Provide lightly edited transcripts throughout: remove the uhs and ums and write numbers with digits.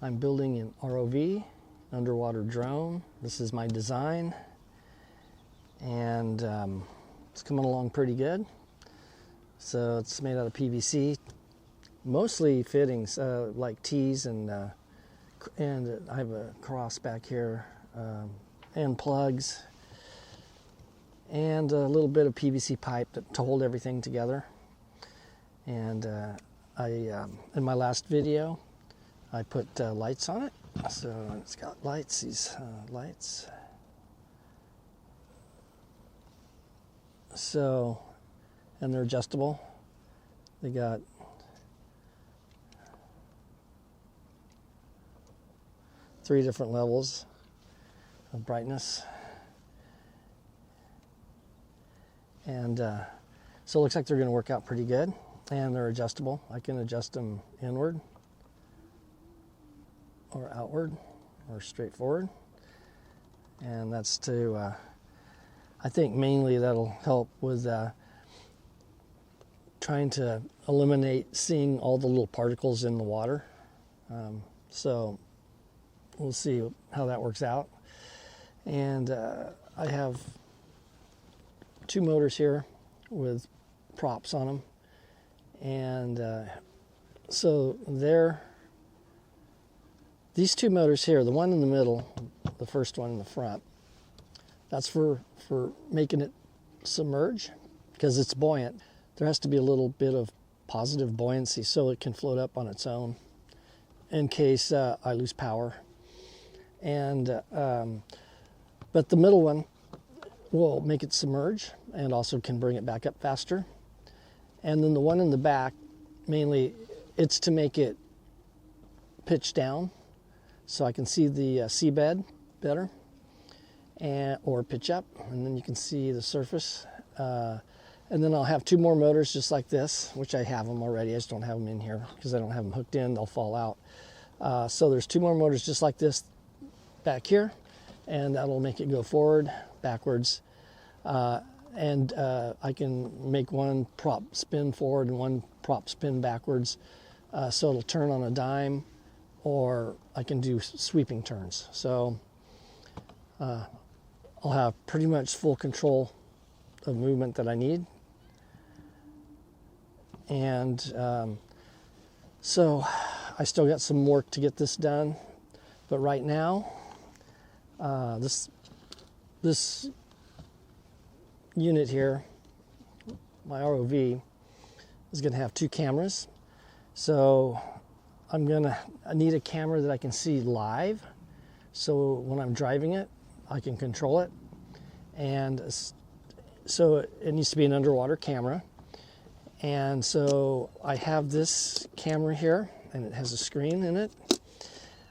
I'm building an ROV, underwater drone. This is my design, and it's coming along pretty good. So it's made out of PVC, mostly fittings like T's, and I have a cross back here, and plugs, and a little bit of PVC pipe to hold everything together. And in my last video, I put lights on it. So it's got lights, these lights. So, and they're adjustable. They got three different levels of brightness. And so it looks like they're going to work out pretty good. And they're adjustable. I can adjust them inward or outward or straight forward. And that's to, I think mainly that'll help with trying to eliminate seeing all the little particles in the water. So we'll see how that works out. And I have two motors here with props on them. And so these two motors here, the one in the middle, the first one in the front, that's for making it submerge because it's buoyant. There has to be a little bit of positive buoyancy so it can float up on its own in case I lose power. And but the middle one will make it submerge and also can bring it back up faster. And then the one in the back, mainly, it's to make it pitch down so I can see the seabed better, or pitch up, and then you can see the surface. And then I'll have two more motors just like this, which I have them already. I just don't have them in here because I don't have them hooked in. They'll fall out. So there's two more motors just like this back here, and that'll make it go forward, backwards. And I can make one prop spin forward and one prop spin backwards, so it'll turn on a dime, or I can do sweeping turns. So I'll have pretty much full control of movement that I need. And so I still got some work to get this done, but right now this unit here, my ROV, is going to have two cameras. So I need a camera that I can see live, so when I'm driving it I can control it. And so it needs to be an underwater camera. And so I have this camera here, and it has a screen in it.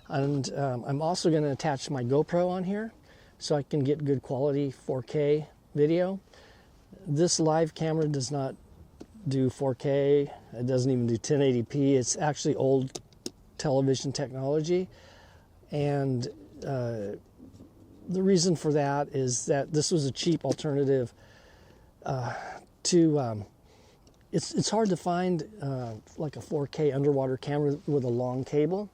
And I'm also going to attach my GoPro on here so I can get good quality 4K video. This live camera does not do 4K. It doesn't even do 1080p. It's actually old television technology. And the reason for that is that this was a cheap alternative to... It's hard to find like a 4K underwater camera with a long cable.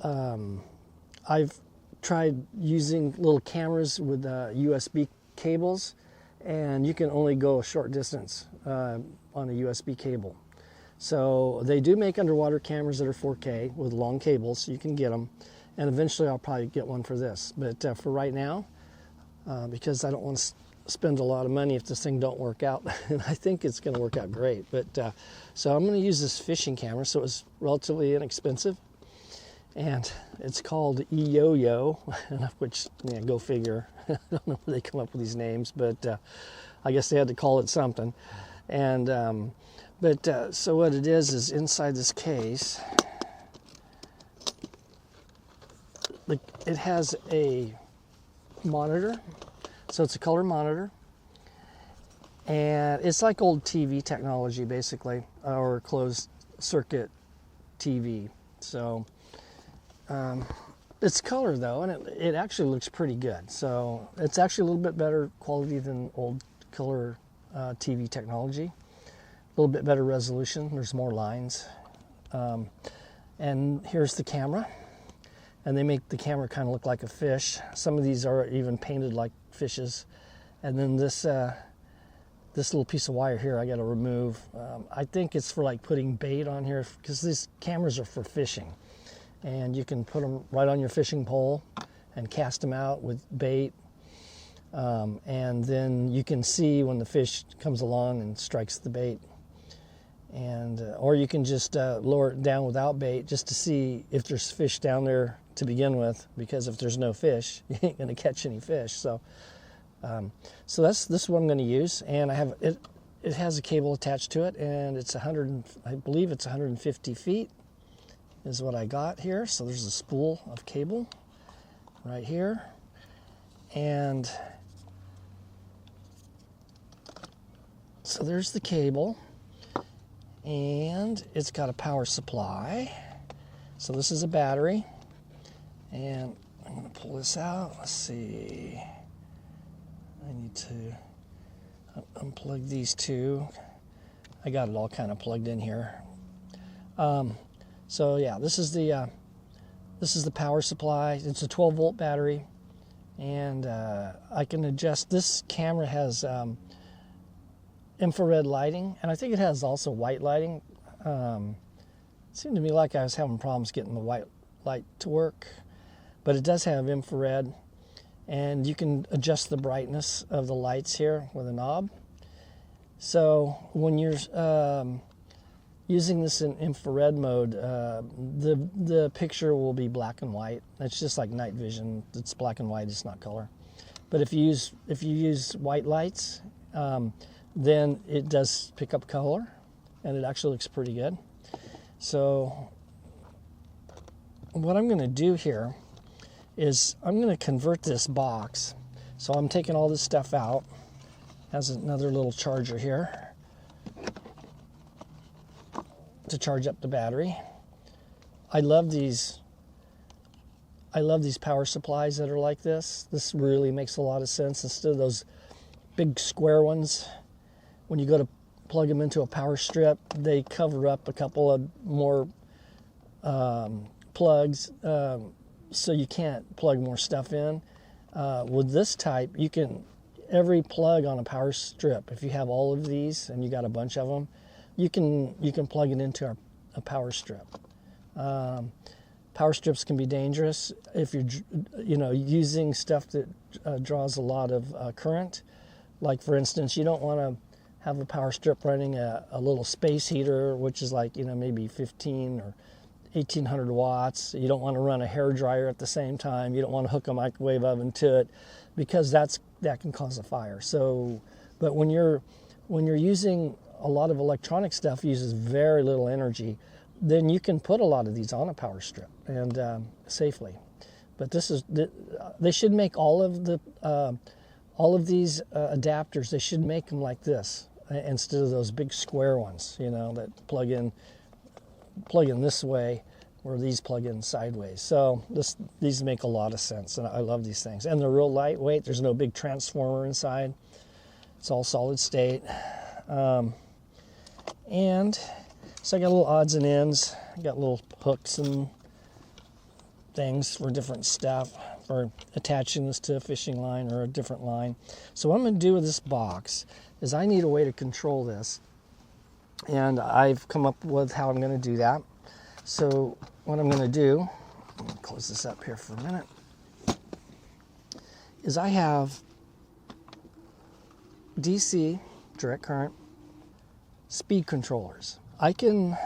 I've tried using little cameras with USB cables, and you can only go a short distance on a USB cable. So they do make underwater cameras that are 4K with long cables, so you can get them. And eventually I'll probably get one for this. But for right now, because I don't want to spend a lot of money if this thing don't work out, and I think it's going to work out great. But so I'm going to use this fishing camera, so it's relatively inexpensive. And it's called E-Yo-Yo, which, yeah, go figure. I don't know where they come up with these names, but I guess they had to call it something. And so what it is inside this case, it has a monitor. So it's a color monitor. And it's like old TV technology, basically, or closed circuit TV. So it's color though, and it actually looks pretty good. So it's actually a little bit better quality than old color TV technology. A little bit better resolution. There's more lines. And here's the camera. And they make the camera kind of look like a fish. Some of these are even painted like fishes. And then this little piece of wire here I got to remove. I think it's for like putting bait on here, because these cameras are for fishing. And you can put them right on your fishing pole and cast them out with bait. And then you can see when the fish comes along and strikes the bait. And or you can just lower it down without bait, just to see if there's fish down there to begin with, because if there's no fish, you ain't going to catch any fish. So so this is what I'm going to use, and I have it has a cable attached to it, and it's I believe it's 150 feet is what I got here. So there's a spool of cable right here, and so there's the cable, and it's got a power supply. So this is a battery, and I'm going to pull this out. Let's see. I need to unplug these two. I got it all kind of plugged in here. So yeah, this is the power supply. It's a 12-volt battery, and I can adjust. This camera has infrared lighting, and I think it has also white lighting. It seemed to me like I was having problems getting the white light to work, but it does have infrared, and you can adjust the brightness of the lights here with a knob. So when you're using this in infrared mode, the picture will be black and white. It's just like night vision. It's black and white. It's not color. But if you use white lights, then it does pick up color, and it actually looks pretty good. So what I'm going to do here is I'm going to convert this box. So I'm taking all this stuff out. Has another little charger here to charge up the battery. I love these power supplies that are like this. This really makes a lot of sense instead of those big square ones. When you go to plug them into a power strip, they cover up a couple of more plugs, so you can't plug more stuff in. With this type, you can, every plug on a power strip, if you have all of these and you got a bunch of them, you can plug it into a power strip. Power strips can be dangerous if you're using stuff that draws a lot of current. Like, for instance, you don't want to have a power strip running a little space heater, which is like, maybe 15 or 1800 watts. You don't want to run a hair dryer at the same time. You don't want to hook a microwave oven to it, because that can cause a fire. So, but when you're using a lot of electronic stuff, uses very little energy, then you can put a lot of these on a power strip and safely. But they should make all of these adapters. They should make them like this instead of those big square ones, that plug in this way, or these plug in sideways. So these make a lot of sense, and I love these things. And they're real lightweight. There's no big transformer inside. It's all solid state. And so I got little odds and ends. I got little hooks and things for different stuff, for attaching this to a fishing line or a different line. So what I'm going to do with this box is I need a way to control this. And I've come up with how I'm going to do that. So what I'm going to do, let me close this up here for a minute, is I have DC, direct current, speed controllers. I can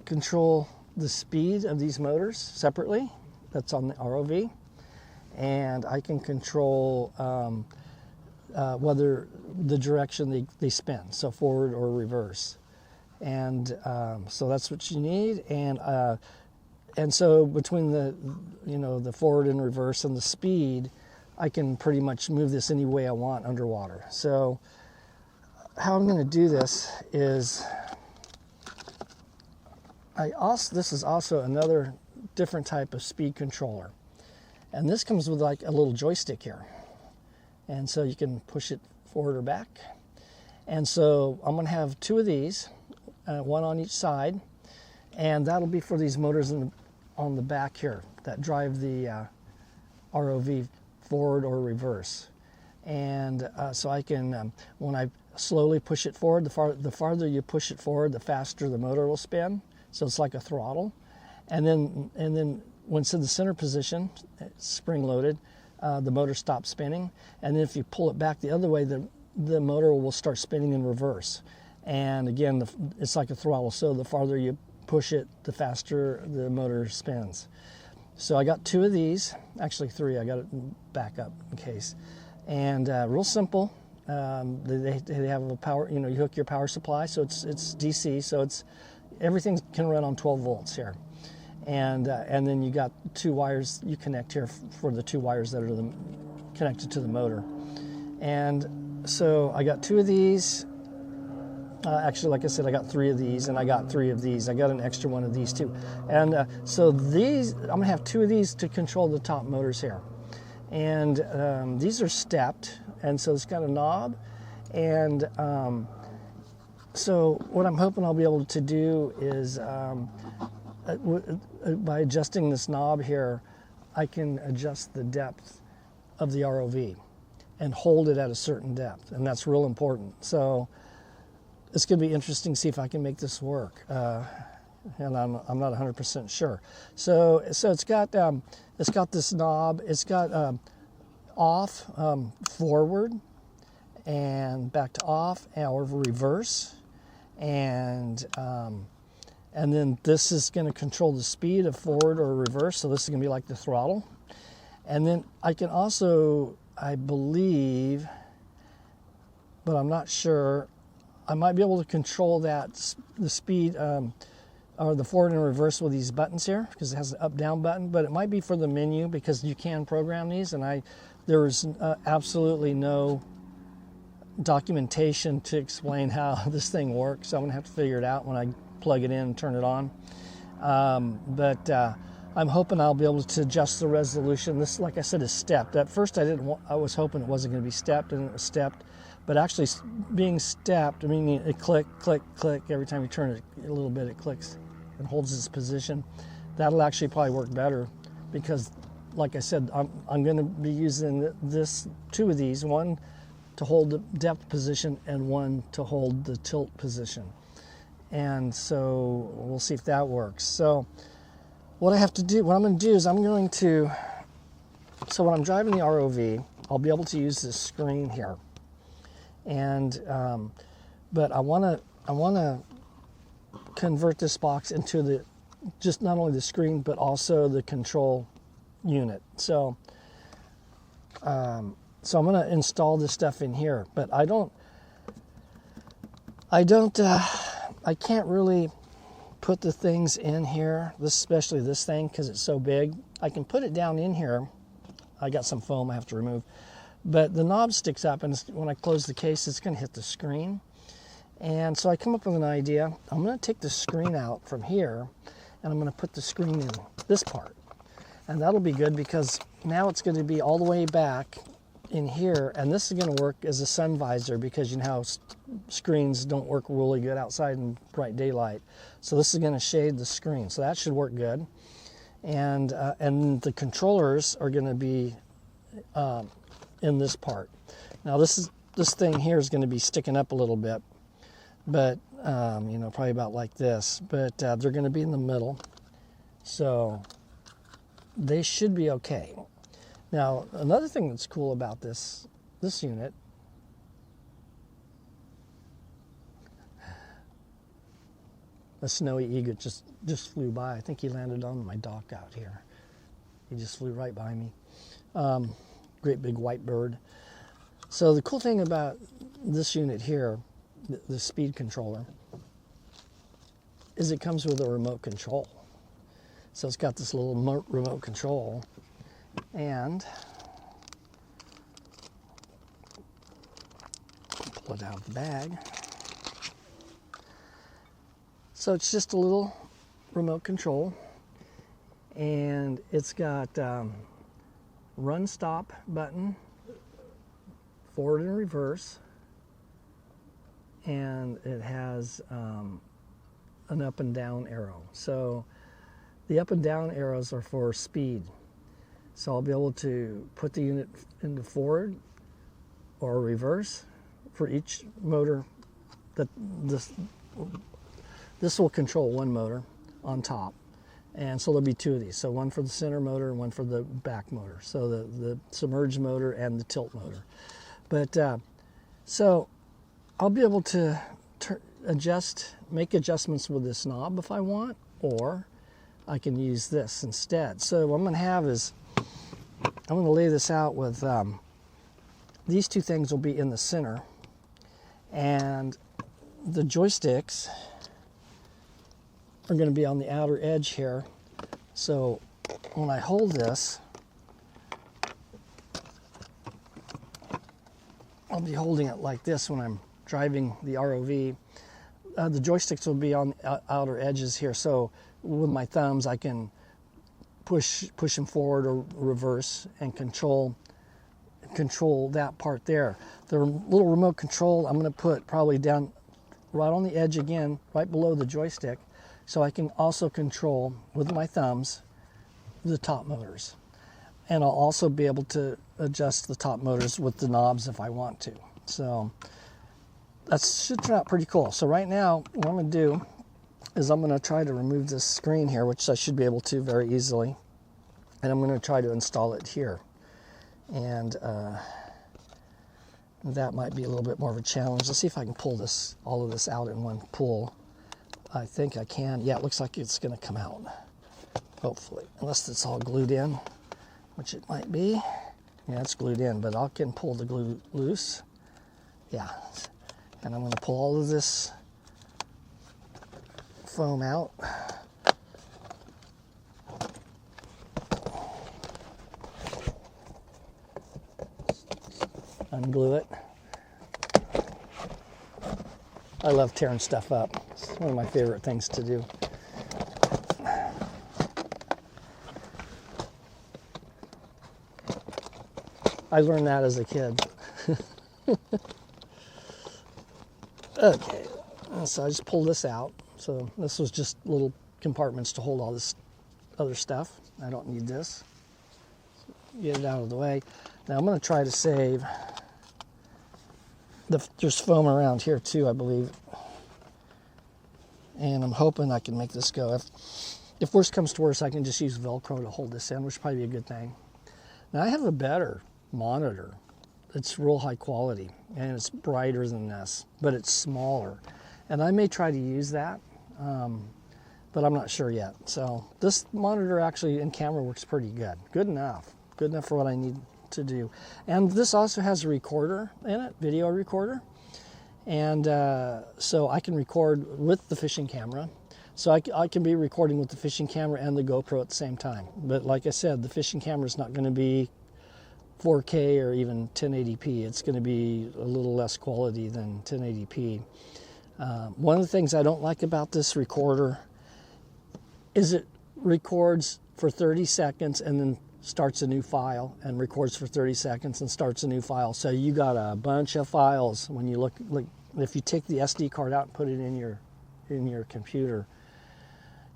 control the speed of these motors separately. That's on the ROV. And I can control whether the direction they spin, so forward or reverse. And so that's what you need. And so between the forward and reverse and the speed, I can pretty much move this any way I want underwater. So how I'm going to do this is this is also another different type of speed controller. And this comes with like a little joystick here. And so you can push it forward or back. And so I'm going to have two of these, one on each side. And that'll be for these motors on the back here that drive the ROV forward or reverse. And so I can, when I slowly push it forward, the farther you push it forward, the faster the motor will spin. So it's like a throttle. And then when it's in the center position, spring loaded, the motor stops spinning. And then if you pull it back the other way, the motor will start spinning in reverse. And again, it's like a throttle. So the farther you push it, the faster the motor spins. So I got 2 of these, actually 3. I got it back up in case. And real simple. They have a power. You hook your power supply, so it's DC. So everything can run on 12 volts here. And then you got 2 wires you connect here for the 2 wires that are connected to the motor. And so I got 2 of these. Actually, like I said, I got 3 of these, and I got 3 of these. I got an extra one of these too. And so these, I'm gonna have 2 of these to control the top motors here. And these are stepped, and so it's got a knob. And so what I'm hoping I'll be able to do is, by adjusting this knob here, I can adjust the depth of the ROV and hold it at a certain depth, and that's real important. So it's going to be interesting to see if I can make this work, and I'm not 100% sure. So it's got this knob. It's got off, forward, and back to off, or reverse, and then this is going to control the speed of forward or reverse. So this is going to be like the throttle, and then I can also, I believe, but I'm not sure, I might be able to control the speed or the forward and reverse with these buttons here, because it has an up-down button, but it might be for the menu, because you can program these, and there was absolutely no documentation to explain how this thing works, so I'm gonna have to figure it out when I plug it in and turn it on. But I'm hoping I'll be able to adjust the resolution. This, like I said, is stepped. At first I was hoping it wasn't going to be stepped, and it was stepped. But actually being stepped, I mean, it click, click, click. Every time you turn it a little bit, it clicks and holds its position. That'll actually probably work better, because like I said, I'm going to be using 2 of these, one to hold the depth position and one to hold the tilt position. And so we'll see if that works. So what I'm going to do is so when I'm driving the ROV, I'll be able to use this screen here. And but I want to convert this box into just not only the screen but also the control unit. So I'm going to install this stuff in here, but I can't really put the things in here, especially this thing, because it's so big. I can put it down in here. I got some foam I have to remove. But the knob sticks up, and when I close the case, it's going to hit the screen. And so I come up with an idea. I'm going to take the screen out from here, and I'm going to put the screen in this part. And that'll be good, because now it's going to be all the way back in here, and this is going to work as a sun visor, because you know how screens don't work really good outside in bright daylight. So this is going to shade the screen, so that should work good. And the controllers are going to be in this part. Now this thing here is going to be sticking up a little bit, but probably about like this. But they're going to be in the middle, so they should be okay. Now another thing that's cool about this unit, a snowy egret just flew by. I think he landed on my dock out here. He just flew right by me. Great big white bird. So the cool thing about this unit here, the speed controller, is it comes with a remote control. So it's got this little remote control, and pull it out of the bag. So it's just a little remote control, and it's got run stop button, forward and reverse, and it has an up and down arrow. So The up and down arrows are for speed. So I'll be able to put the unit into forward or reverse for each motor. That this will control one motor on top. And so there'll be two of these. So one for the center motor and one for the back motor. So the submerged motor and the tilt motor. But so I'll be able to make adjustments with this knob if I want, or I can use this instead. So what I'm going to have is, I'm going to lay this out with, these two things will be in the center, and the joysticks are going to be on the outer edge here. So when I hold this, I'll be holding it like this when I'm driving the ROV. The joysticks will be on the outer edges here. So with my thumbs, I can push them forward or reverse and control that part there. The little remote control I'm going to put probably down right on the edge again, right below the joystick, so I can also control with my thumbs the top motors. And I'll also be able to adjust the top motors with the knobs if I want to. So that should turn out pretty cool. So right now, what I'm going to do is I'm going to try to remove this screen here, which I should be able to very easily. And I'm going to try to install it here. And that might be a little bit more of a challenge. Let's see if I can pull all of this out in one pull. I think I can. Yeah, it looks like it's going to come out, hopefully, unless it's all glued in, which it might be. Yeah, it's glued in, but I can pull the glue loose. Yeah, and I'm going to pull all of this foam out. Unglue it. I love tearing stuff up. It's one of my favorite things to do. I learned that as a kid. Okay, so I just pulled this out. So this was just little compartments to hold all this other stuff. I don't need this. Get it out of the way. Now I'm going to try to save. There's foam around here too, I believe. And I'm hoping I can make this go. If worst comes to worst, I can just use Velcro to hold this in, which would probably be a good thing. Now I have a better monitor. It's real high quality, and it's brighter than this, but it's smaller. And I may try to use that, but I'm not sure yet. So this monitor actually in camera works pretty good. Good enough for what I need to do. And this also has a recorder in it, video recorder. And so I can record with the fishing camera. So I can be recording with the fishing camera and the GoPro at the same time. But like I said, the fishing camera is not going to be 4K or even 1080p. It's going to be a little less quality than 1080p. One of the things I don't like about this recorder is it records for 30 seconds and then starts a new file, and records for 30 seconds and starts a new file. So you got a bunch of files when you look. Like if you take the SD card out and put it in your computer,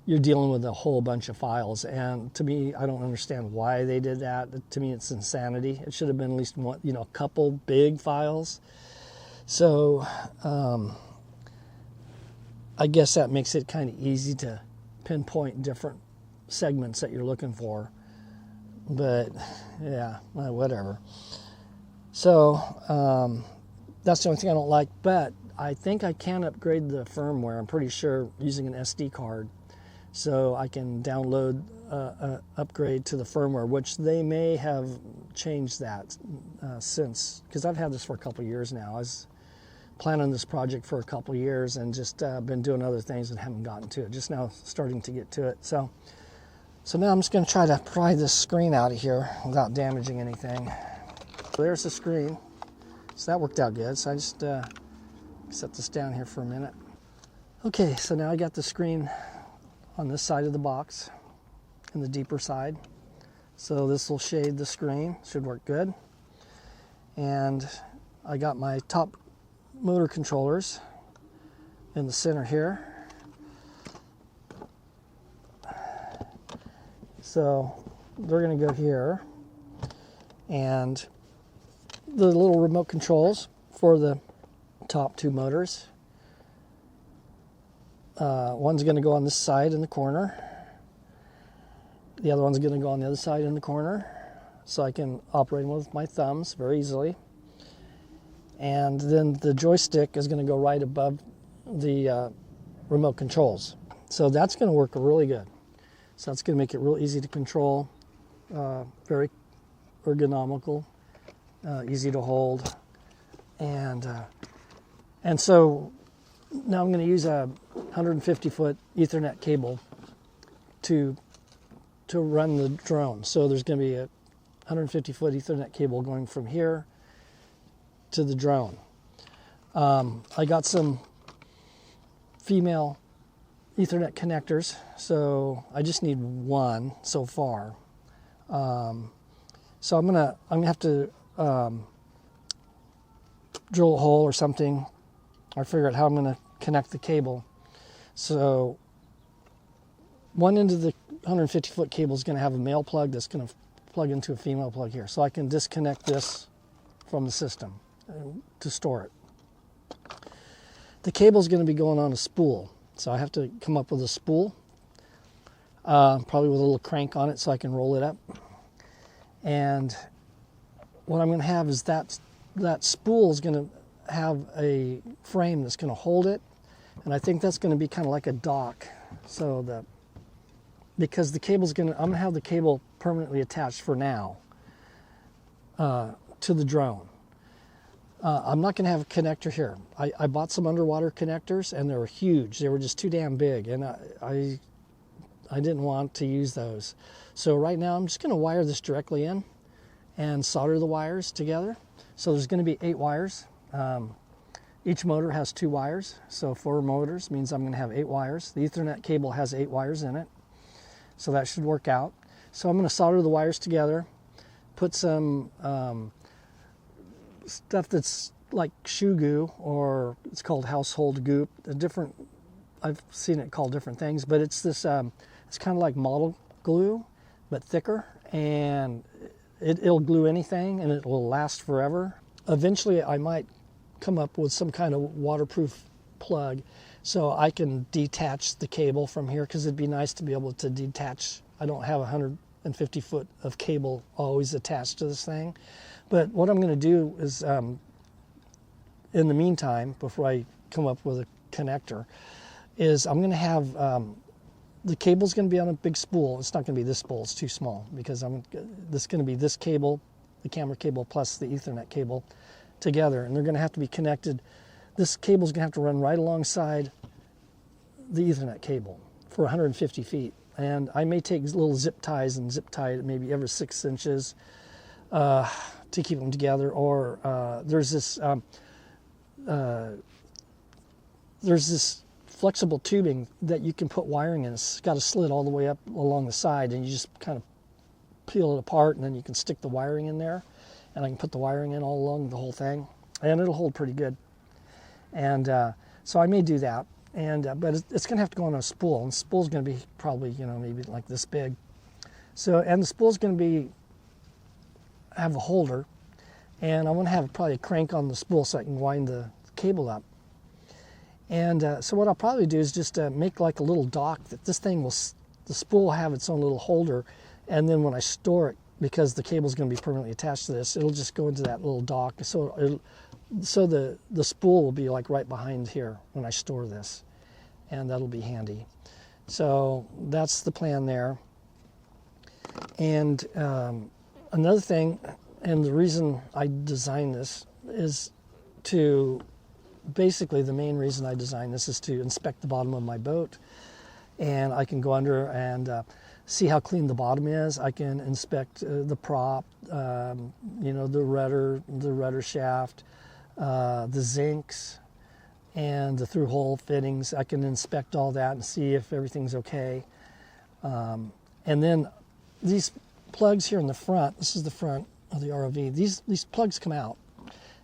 you're dealing with a whole bunch of files. And to me, I don't understand why they did that. To me, it's insanity. It should have been at least one, a couple big files. So I guess that makes it kind of easy to pinpoint different segments that you're looking for. But yeah, whatever. So that's the only thing I don't like. But I think I can upgrade the firmware. I'm pretty sure using an SD card. So I can download an upgrade to the firmware, which they may have changed that since, because I've had this for a couple of years now. I was planning this project for a couple of years and just been doing other things and haven't gotten to it. Just now starting to get to it. So now I'm just going to try to pry this screen out of here without damaging anything. There's the screen. So that worked out good. So I just set this down here for a minute. Okay, so now I got the screen on this side of the box and the deeper side. So this will shade the screen. Should work good. And I got my top motor controllers in the center here. So they're going to go here, and the little remote controls for the top two motors. One's going to go on this side in the corner. The other one's going to go on the other side in the corner, so I can operate them with my thumbs very easily. And then the joystick is going to go right above the remote controls. So that's going to work really good. So that's going to make it real easy to control, very ergonomical, easy to hold. And so now I'm going to use a 150-foot Ethernet cable to run the drone. So there's going to be a 150-foot Ethernet cable going from here to the drone. I got some female Ethernet connectors, so I just need one so far. So I'm gonna have to drill a hole or something, or figure out how I'm gonna connect the cable. So one end of the 150-foot cable is gonna have a male plug that's gonna plug into a female plug here. So I can disconnect this from the system to store it. The cable is going to be going on a spool, so I have to come up with a spool, probably with a little crank on it so I can roll it up. And what I'm going to have is that spool is going to have a frame that's going to hold it, and I think that's going to be kind of like a dock. So because the cable's I'm going to have the cable permanently attached for now to the drone. I'm not going to have a connector here. I bought some underwater connectors, and they were huge. They were just too damn big, and I didn't want to use those. So right now I'm just going to wire this directly in and solder the wires together. So there's going to be 8 wires. Each motor has 2 wires, so 4 motors means I'm going to have 8 wires. The Ethernet cable has 8 wires in it, so that should work out. So I'm going to solder the wires together, put some stuff that's like shoe goo, or it's called household goop. I've seen it called different things, but it's this. It's kind of like model glue, but thicker, and it'll glue anything, and it will last forever. Eventually, I might come up with some kind of waterproof plug, so I can detach the cable from here, because it'd be nice to be able to detach. I don't have 150 foot of cable always attached to this thing. But what I'm going to do is, in the meantime, before I come up with a connector, is I'm going to have, the cable's going to be on a big spool. It's not going to be this spool, it's too small, because this is going to be this cable, the camera cable plus the Ethernet cable together, and they're going to have to be connected. This cable's going to have to run right alongside the Ethernet cable for 150 feet. And I may take little zip ties and zip tie it maybe every 6 inches, to keep them together, or there's this flexible tubing that you can put wiring in. It's got a slit all the way up along the side, and you just kind of peel it apart, and then you can stick the wiring in there, and I can put the wiring in all along the whole thing, and it'll hold pretty good. And so I may do that, but it's going to have to go on a spool, and the spool's going to be probably, maybe like this big. So, and the spool's going to have a holder, and I want to have probably a crank on the spool so I can wind the cable up. And so what I'll probably do is just make like a little dock that this thing the spool will have its own little holder, and then when I store it, because the cable's going to be permanently attached to this, it'll just go into that little dock. So the spool will be like right behind here when I store this, and that'll be handy. So that's the plan there. And another thing, and the reason I designed this is basically the main reason I designed this is to inspect the bottom of my boat, and I can go under and see how clean the bottom is. I can inspect the prop, the rudder shaft, the zincs, and the through-hole fittings. I can inspect all that and see if everything's okay. And then these plugs here in the front, this is the front of the ROV, these plugs come out.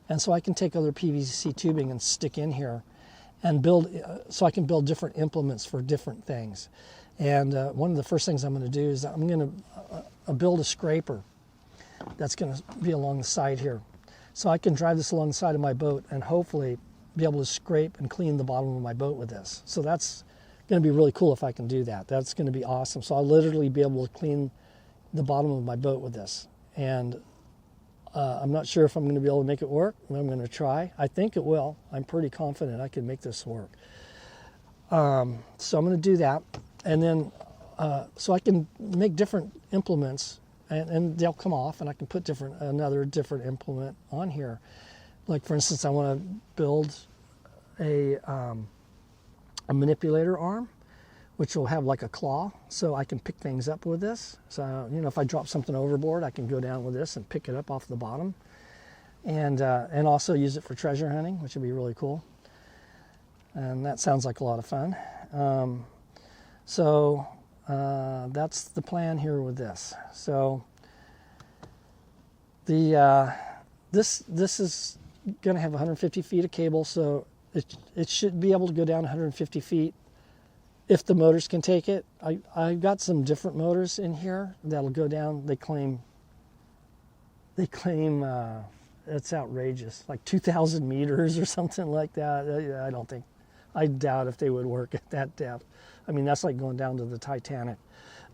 And so I can take other PVC tubing and stick in here and build, so I can build different implements for different things. And one of the first things I'm going to do is I'm going to build a scraper that's going to be along the side here. So I can drive this along the side of my boat and hopefully be able to scrape and clean the bottom of my boat with this. So that's going to be really cool if I can do that. That's going to be awesome. So I'll literally be able to clean the bottom of my boat with this. And I'm not sure if I'm going to be able to make it work. I'm going to try. I think it will. I'm pretty confident I can make this work. So I'm going to do that. And then, so I can make different implements and they'll come off and I can put another different implement on here. Like for instance, I want to build a manipulator arm, which will have like a claw, so I can pick things up with this. So, you know, if I drop something overboard, I can go down with this and pick it up off the bottom. And also use it for treasure hunting, which would be really cool. And that sounds like a lot of fun. So that's the plan here with this. So this is going to have 150 feet of cable, so it should be able to go down 150 feet if the motors can take it. I've got some different motors in here that'll go down. They claim it's outrageous, like 2,000 meters or something like that. I doubt if they would work at that depth. I mean, that's like going down to the Titanic.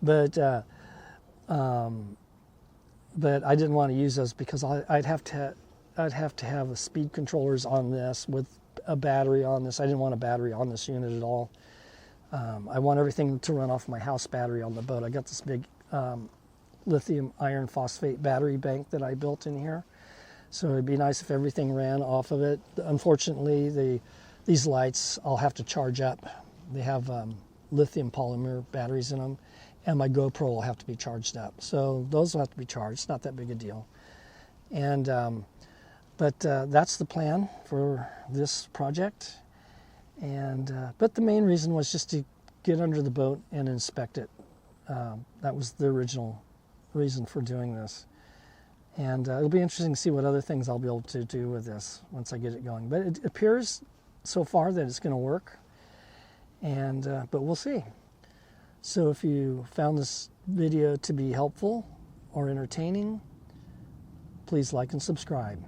But I didn't want to use those because I'd have to have the speed controllers on this with a battery on this. I didn't want a battery on this unit at all. I want everything to run off my house battery on the boat. I got this big lithium iron phosphate battery bank that I built in here. So it'd be nice if everything ran off of it. Unfortunately, these lights I'll have to charge up. They have lithium polymer batteries in them, and my GoPro will have to be charged up. So those will have to be charged. It's not that big a deal. And but that's the plan for this project. And but the main reason was just to get under the boat and inspect it. That was the original reason for doing this. And it'll be interesting to see what other things I'll be able to do with this once I get it going. But it appears so far that it's going to work. And but we'll see. So if you found this video to be helpful or entertaining, please like and subscribe.